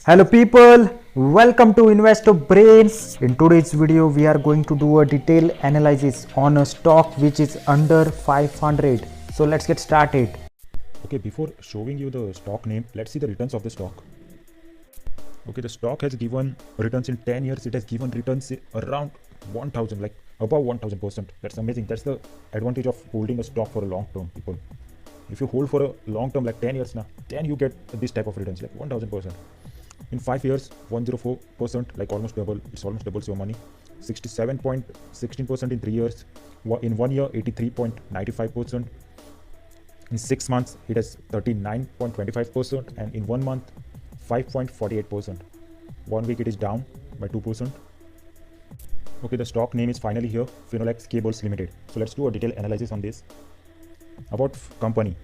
Hello people, welcome to Investor Brains. In today's video we are going to do a detailed analysis on a stock which is under 500. So let's get started. Okay, before showing you the stock name, let's see the returns of the stock. Okay, the stock has given returns in 10 years. It has given returns around 1000, like above 1000%. That's amazing. That's the advantage of holding a stock for a long term, people. If you hold for a long term, like 10 years now, then you get this type of returns, like 1000%. In 5 years, 104%, like almost double. It's almost doubles your money. 67.16% in 3 years. In 1 year, 83.95%. In 6 months, it has 39.25%, and in 1 month, 5.48%. 1 week, it is down by 2%. Okay, the stock name is finally here, Finolex Cables Limited. So let's do a detailed analysis on this. About company.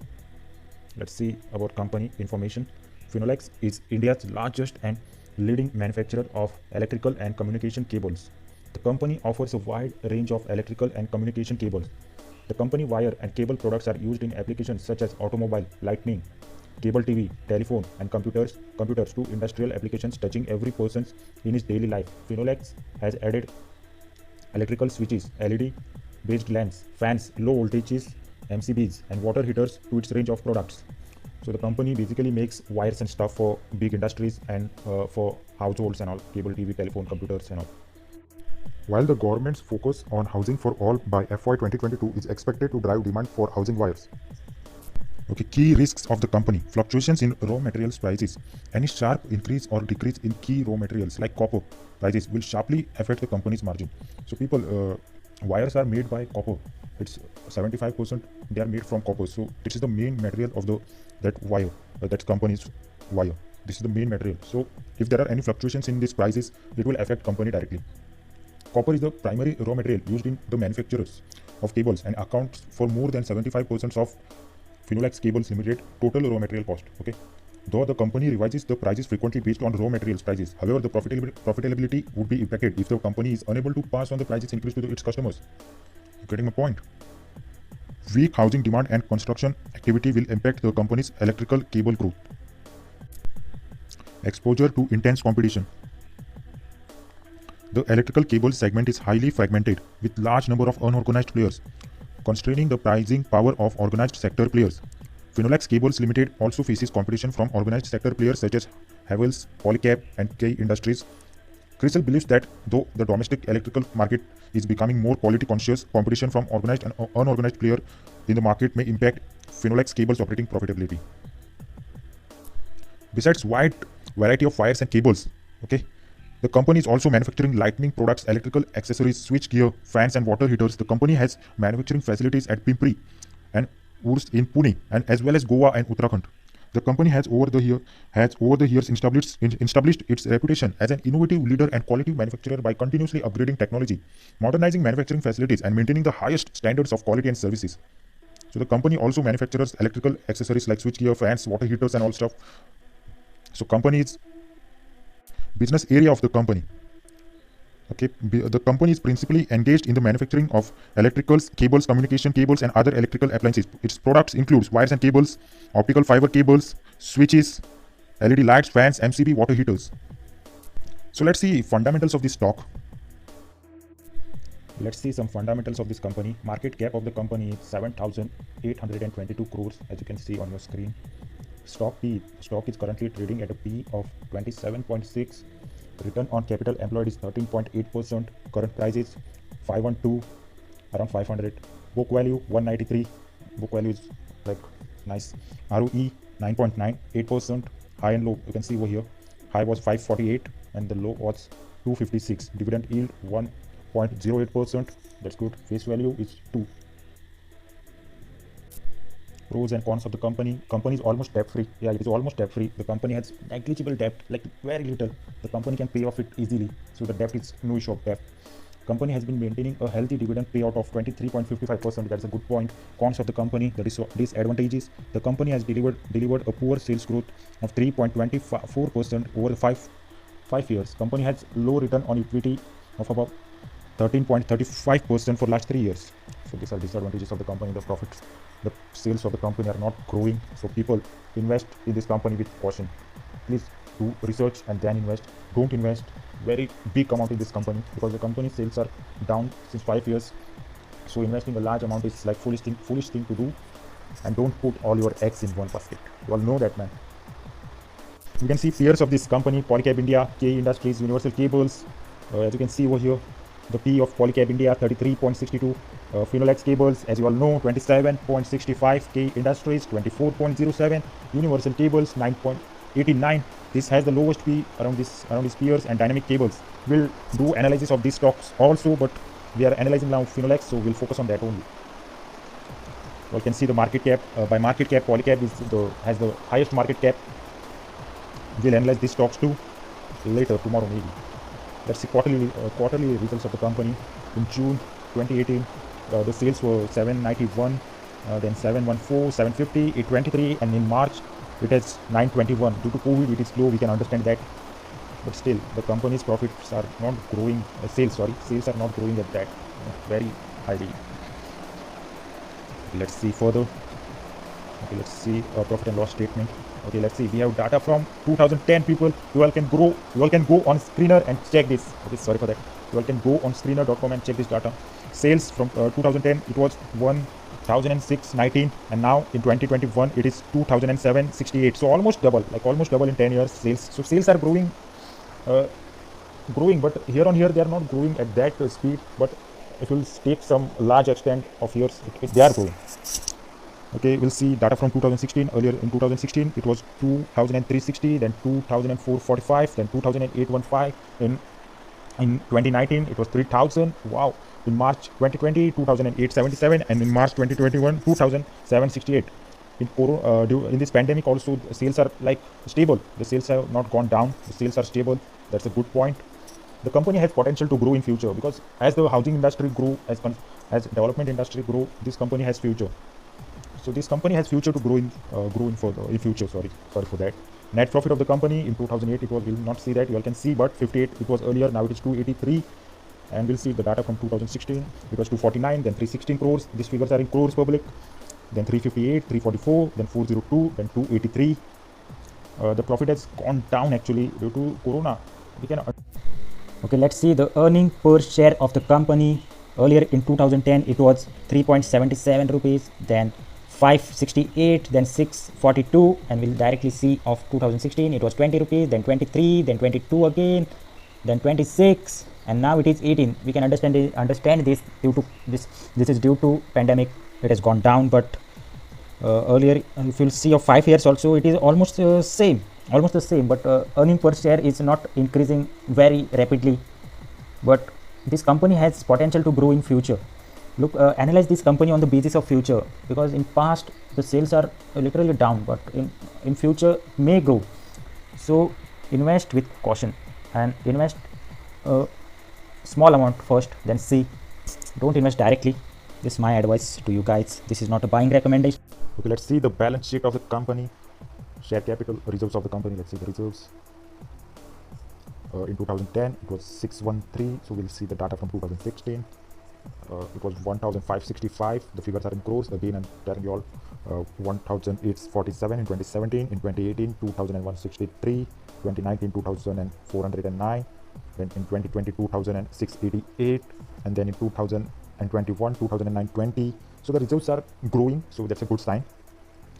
Let's see about company information. Finolex is India's largest and leading manufacturer of electrical and communication cables. The company offers a wide range of electrical and communication cables. The company wire and cable products are used in applications such as automobile, lighting, cable TV, telephone, and computers to industrial applications touching every person in his daily life. Finolex has added electrical switches, LED-based lamps, fans, low voltages, MCBs, and water heaters to its range of products. So the company basically makes wires and stuff for big industries and for households and all, cable TV, telephone, computers and all. While the government's focus on housing for all by FY 2022 is expected to drive demand for housing wires. Okay, key risks of the company. Fluctuations in raw materials prices. Any sharp increase or decrease in key raw materials like copper prices will sharply affect the company's margin. So people, wires are made by copper. It's 75% they are made from copper. So this is the main material of that wire, that company's wire. This is the main material. So if there are any fluctuations in these prices, it will affect company directly. Copper is the primary raw material used in the manufacturers of cables and accounts for more than 75% of Finolex Cables Limited total raw material cost. Okay, though the company revises the prices frequently based on raw materials prices. However, the profitability would be impacted if the company is unable to pass on the prices increase to its customers. You getting my point? Weak housing demand and construction activity will impact the company's electrical cable growth. Exposure to intense competition. The electrical cable segment is highly fragmented with large number of unorganized players, constraining the pricing power of organized sector players. Finolex Cables Limited also faces competition from organized sector players such as Havells, Polycab, and K Industries. Crystal believes that though the domestic electrical market is becoming more quality conscious, competition from organized and unorganized players in the market may impact Finolex Cables' operating profitability. Besides wide variety of wires and cables, okay, the company is also manufacturing lighting products, electrical accessories, switchgear, fans, and water heaters. The company has manufacturing facilities at Pimpri and Urst in Pune, and as well as Goa and Uttarakhand. The company has over the years established its reputation as an innovative leader and quality manufacturer by continuously upgrading technology, modernizing manufacturing facilities, and maintaining the highest standards of quality and services. So the company also manufactures electrical accessories like switchgear, fans, water heaters, and all stuff. So company's business area of the company. Okay, the company is principally engaged in the manufacturing of electricals, cables, communication cables, and other electrical appliances. Its products includes wires and cables, optical fiber cables, switches, LED lights, fans, MCB, water heaters. So let's see fundamentals of this stock. Let's see some fundamentals of this company. Market cap of the company is 7,822 crores, as you can see on your screen. Stock P. Stock is currently trading at a P of 27.6. Return on capital employed is 13.8%. Current price is 512, around 500. Book value 193. Book value is like nice. ROE 9.98%. High and low you can see over here. High was 548 and the low was 256. Dividend yield 1.08%. That's good. Face value is 2. Pros and cons of the company. Company is almost debt free. Yeah, it is almost debt free. The company has negligible debt, like very little. The company can pay off it easily. So the debt is no issue of debt. Company has been maintaining a healthy dividend payout of 23.55%. That's a good point. Cons of the company, that is disadvantages. The company has delivered a poor sales growth of 3.24% over the five years. Company has low return on equity of about 13.35% for last 3 years. So these are disadvantages of the company. The profits, the sales of the company are not growing. So people invest in this company with caution. Please do research and then invest. Don't invest very big amount in this company because the company's sales are down since 5 years. So investing a large amount is like foolish thing to do. And don't put all your eggs in one basket. You all know that, man. You can see peers of this company: Polycab India, K Industries, Universal Cables. As you can see over here, the P of Polycab India 33.62, Finolex Cables, as you all know, 27.65, K Industries 24.07, Universal Cables 9.89. This has the lowest P around these peers. And Dynamic Cables. We'll do analysis of these stocks also, but we are analyzing now Finolex, so we'll focus on that only. You can see the market cap. By market cap, Polycab has the highest market cap. We'll analyze these stocks too later, tomorrow maybe. Let's see quarterly results of the company. In June 2018, the sales were 791, then 714, 750, 823, and in March it has 921. Due to COVID, it is low. We can understand that, but still, the company's profits are not growing. Sales are not growing at that very highly. Let's see further. Okay, let's see profit and loss statement. Okay, let's see. We have data from 2010. People, you all can go on Screener and check this. Okay, sorry for that. You all can go on screener.com and check this data. Sales from 2010, it was 1,619, and now in 2021 it is 2,768. So almost double in 10 years sales. So sales are growing, but here on here they are not growing at that speed. But if you'll take some large extent of years, they are growing. Okay, we'll see data from 2016. Earlier in 2016, it was 2,360, then 2,445, then 2,815. In 2019, it was 3,000. Wow. In March 2020, 2,877, and in March 2021, 2,768. In this pandemic, also the sales are like stable. The sales have not gone down. The sales are stable. That's a good point. The company has potential to grow in future because as the housing industry grow, as development industry grow, this company has future. So this company has future to grow in future. Sorry for that. Net profit of the company in 2008, it was, we'll not see that. You all can see, but 58 it was earlier. Now it is 283, and we'll see the data from 2016. It was 249, then 316 crores. These figures are in crores public. Then 358, 344, then 402, then 283. The profit has gone down actually due to Corona. Okay, let's see the earning per share of the company. Earlier in 2010, it was 3.77 rupees, then 568, then 642, and we'll directly see of 2016, it was 20 rupees, then 23, then 22 again, then 26, and now it is 18. We can understand this due to this is due to pandemic. It has gone down, but earlier, if you'll see of 5 years also, it is almost the same, but earning per share is not increasing very rapidly. But this company has potential to grow in future. Look, analyze this company on the basis of future, because in past the sales are literally down, but in future may grow. So invest with caution and invest a small amount first, then see. Don't invest directly. This is my advice to you guys. This is not a buying recommendation. Okay, let's see the balance sheet of the company, share capital, reserves of the company. Let's see the reserves. In 2010, it was 613. So we'll see the data from 2016. It was 1,565. The figures are in crores. Again, I'm telling you all, 1,847 in 2017. In 2018, 2,163. 2019, 2,409. Then in 2020, 2,688. And then in 2021, 2,920. So the reserves are growing. So that's a good sign.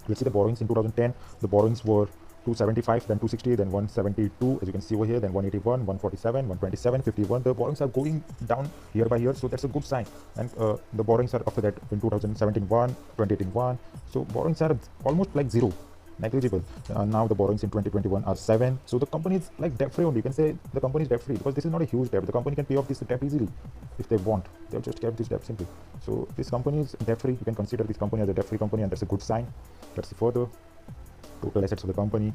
Let's see the borrowings. In 2010, the borrowings were 275, then 260, then 172, as you can see over here, then 181, 147, 127, 51. The borrowings are going down year by year, so that's a good sign. And the borrowings are after that in 2017 1, 2018 1. So borrowings are almost like zero, negligible. Now the borrowings in 2021 are 7. So the company is like debt free only. You can say the company is debt free because this is not a huge debt. The company can pay off this debt easily if they want. They'll just keep this debt simply. So this company is debt free. You can consider this company as a debt free company, and that's a good sign. Let's see further. Total assets of the company,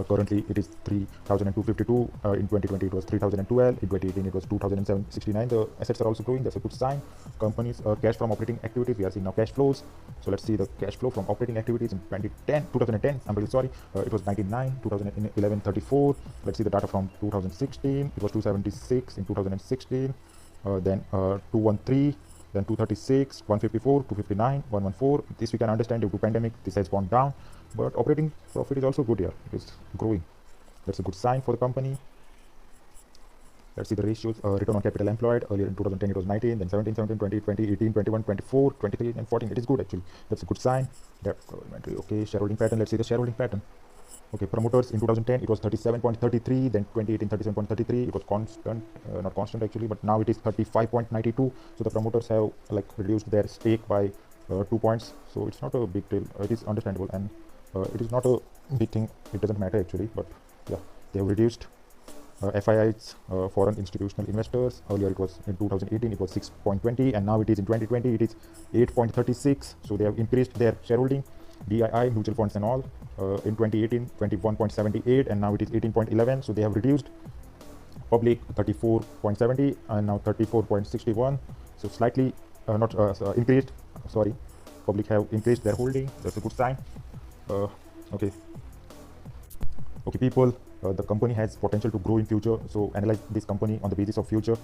currently it is 3,252. In 2020 it was 3,012. In 2018 it was 2,769. The assets are also growing. That's a good sign. Companies cash from operating activities. We are seeing now cash flows. So let's see the cash flow from operating activities in 2010. I'm really sorry. It was 99. 2011 34. Let's see the data from 2016. It was 276 in 2016. Then 213. Then 236, 154, 259, 114. This we can understand due to pandemic. This has gone down, but operating profit is also good here. It is growing. That's a good sign for the company. Let's see the ratios. Return on capital employed. Earlier in 2010 it was 19, then 17, 17, 20, 20, 18, 21, 24, 23, and 14. It is good actually. That's a good sign. Debt inventory. Okay, shareholding pattern. Let's see the shareholding pattern. Okay, promoters in 2010 it was 37.33, then 2018 37.33. It was constant, not constant actually, but now it is 35.92. So the promoters have like reduced their stake by 2 points. So it's not a big deal. It is understandable, and it is not a big thing. It doesn't matter actually, but yeah, they have reduced. FIIs, foreign institutional investors. Earlier it was in 2018 it was 6.20, and now it is in 2020 it is 8.36. So they have increased their shareholding. DII, mutual funds and all, in 2018 21.78, and now it is 18.11. So they have reduced. Public 34.70 and now 34.61. So slightly not increased. Sorry, public have increased their holding. That's a good sign. Okay. Okay, people, the company has potential to grow in future, so analyze this company on the basis of future.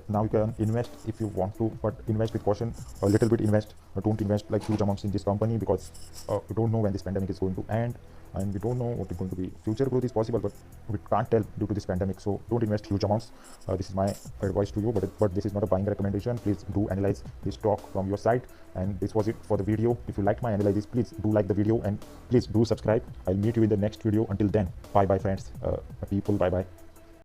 Now you can invest if you want to, but invest with caution. A little bit invest. Don't invest like huge amounts in this company, because you don't know when this pandemic is going to end, and we don't know what is going to be. Future growth is possible, but we can't tell due to this pandemic. So don't invest huge amounts. This is my advice to you, but this is not a buying recommendation. Please do analyze this stock from your side. And this was it for the video. If you liked my analysis, please do like the video, and please do subscribe. I'll meet you in the next video. Until then, bye bye friends, people, bye bye.